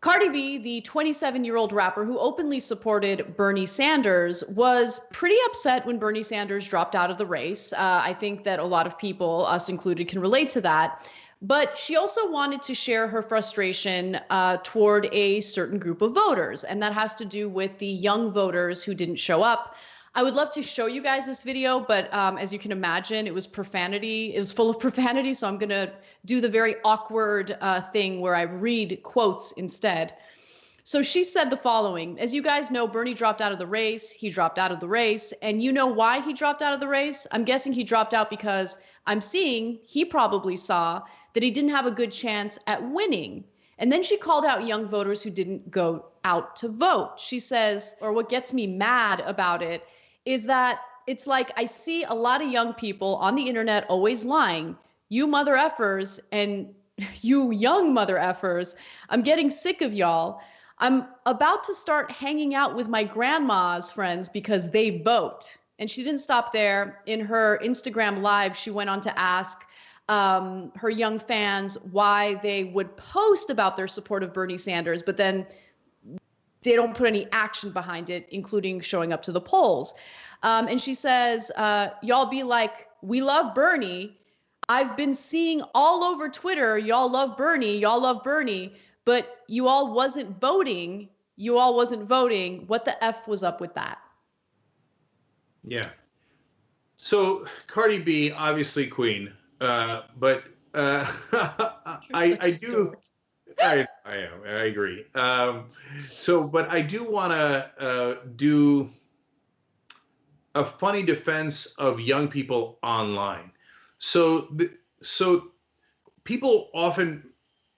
Cardi B, the 27-year-old rapper who openly supported Bernie Sanders, was pretty upset when Bernie Sanders dropped out of the race. I think that a lot of people, us included, can relate to that. But she also wanted to share her frustration toward a certain group of voters, and that has to do with the young voters who didn't show up. I would love to show you guys this video, but as you can imagine, it was profanity. It was full of profanity, so I'm going to do the very awkward thing where I read quotes instead. So she said the following: as you guys know, Bernie dropped out of the race. He dropped out of the race. And you know why he dropped out of the race? I'm guessing he dropped out because he probably saw that he didn't have a good chance at winning. And then she called out young voters who didn't go out to vote. She says, or what gets me mad about it is that it's like I see a lot of young people on the internet always lying. You mother effers and you young mother effers, I'm getting sick of y'all. I'm about to start hanging out with my grandma's friends because they vote. And she didn't stop there. In her Instagram live, she went on to ask her young fans why they would post about their support of Bernie Sanders, but then they don't put any action behind it, including showing up to the polls. And she says, y'all be like, we love Bernie. I've been seeing all over Twitter, y'all love Bernie, but you all wasn't voting. What the F was up with that? Yeah. So Cardi B, obviously queen, but I do. I am. I agree. But I do want to do a funny defense of young people online. So people often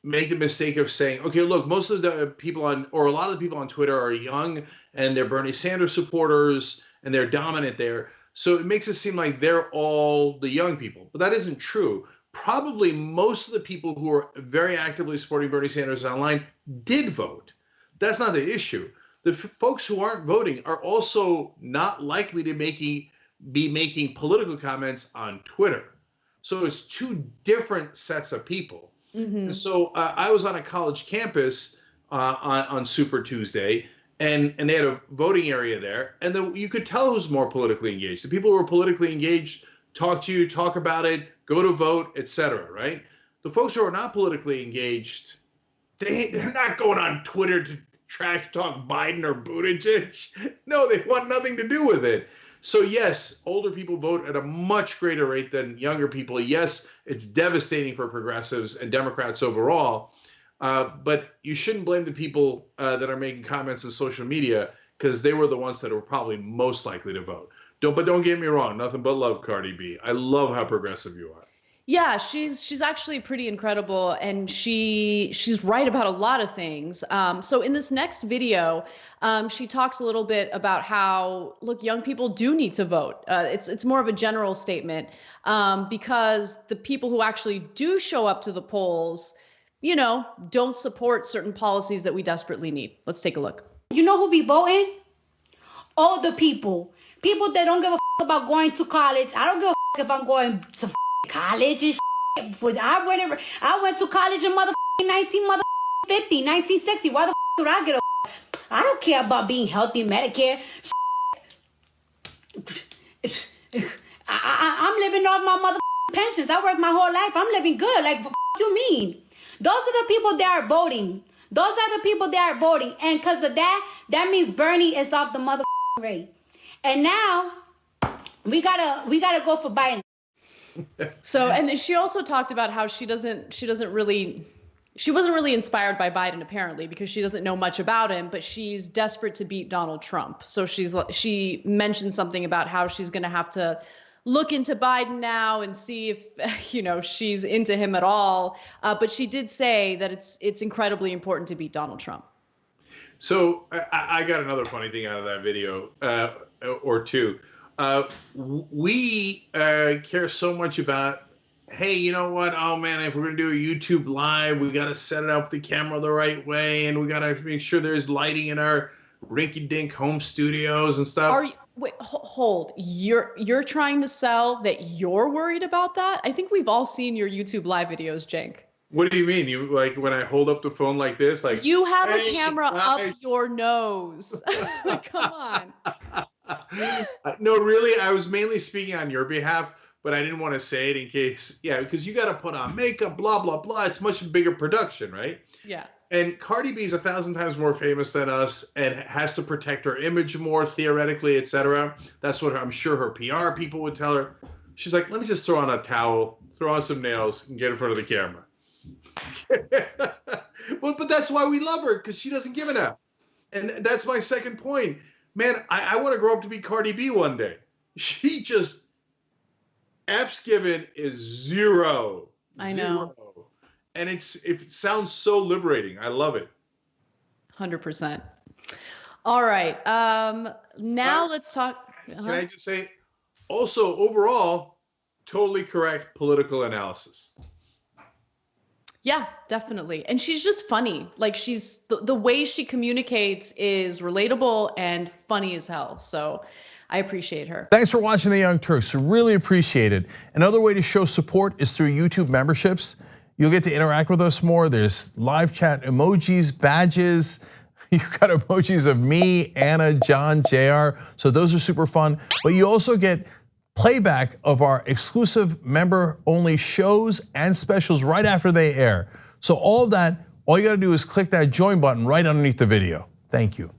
make the mistake of saying, okay, look, most of the people or a lot of the people on Twitter are young and they're Bernie Sanders supporters and they're dominant there. So it makes it seem like they're all the young people, but that isn't true. Probably most of the people who are very actively supporting Bernie Sanders online did vote. That's not the issue. The folks who aren't voting are also not likely to be making political comments on Twitter. So it's two different sets of people. Mm-hmm. And so I was on a college campus on Super Tuesday, and they had a voting area there, and you could tell who's more politically engaged. The people who were politically engaged talk to you, talk about it, go to vote, etc. Right? The folks who are not politically engaged, they're not going on Twitter to trash talk Biden or Buttigieg. No, they want nothing to do with it. So yes, older people vote at a much greater rate than younger people. Yes, it's devastating for progressives and Democrats overall. But you shouldn't blame the people that are making comments on social media, because they were the ones that were probably most likely to vote. But don't get me wrong, nothing but love, Cardi B. I love how progressive you are. Yeah, she's actually pretty incredible, and she's right about a lot of things. So in this next video, she talks a little bit about how, look, young people do need to vote. It's more of a general statement, because the people who actually do show up to the polls, don't support certain policies that we desperately need. Let's take a look. You know who be voting? Older people. People that don't give a about going to college. I don't give a if I'm going to college and shit. I went to college in 1950, 1960. Why the would I get a I don't care about being healthy, Medicare. I'm living off my pensions. I worked my whole life. I'm living good. Like, what you mean? Those are the people that are voting. And because of that means Bernie is off the rate. And now we gotta go for Biden. So, and she also talked about how she wasn't really inspired by Biden, apparently, because she doesn't know much about him, but she's desperate to beat Donald Trump. So she mentioned something about how she's going to have to look into Biden now and see if, she's into him at all. But she did say that it's incredibly important to beat Donald Trump. So I got another funny thing out of that video, or two. We care so much about, hey, you know what? Oh man, if we're gonna do a YouTube live, we gotta set it up the camera the right way, and we gotta make sure there's lighting in our rinky-dink home studios and stuff. Wait, hold. You're trying to sell that you're worried about that? I think we've all seen your YouTube live videos, Cenk. What do you mean? You like when I hold up the phone like this? Like you have hey, a camera guys. up your nose. Come on. No, really, I was mainly speaking on your behalf, but I didn't want to say it in case, because you got to put on makeup, blah, blah, blah. It's much bigger production, right? Yeah. And Cardi B is 1,000 times more famous than us and has to protect her image more, theoretically, etc. That's what I'm sure her PR people would tell her. She's like, let me just throw on a towel, throw on some nails, and get in front of the camera. But that's why we love her, because she doesn't give it up. And that's my second point. Man, I want to grow up to be Cardi B one day. She just, F's given is zero. I know. And it sounds so liberating. I love it. 100%. All right. Now let's talk. Can I just say, also overall, totally correct political analysis. Yeah, definitely. And she's just funny. Like she's the way she communicates is relatable and funny as hell. So I appreciate her. Thanks for watching The Young Turks. Really appreciate it. Another way to show support is through YouTube memberships. You'll get to interact with us more. There's live chat emojis, badges. You've got emojis of me, Anna, John, JR. So those are super fun. But you also get playback of our exclusive member-only shows and specials right after they air. So all of that, all you gotta do is click that join button right underneath the video. Thank you.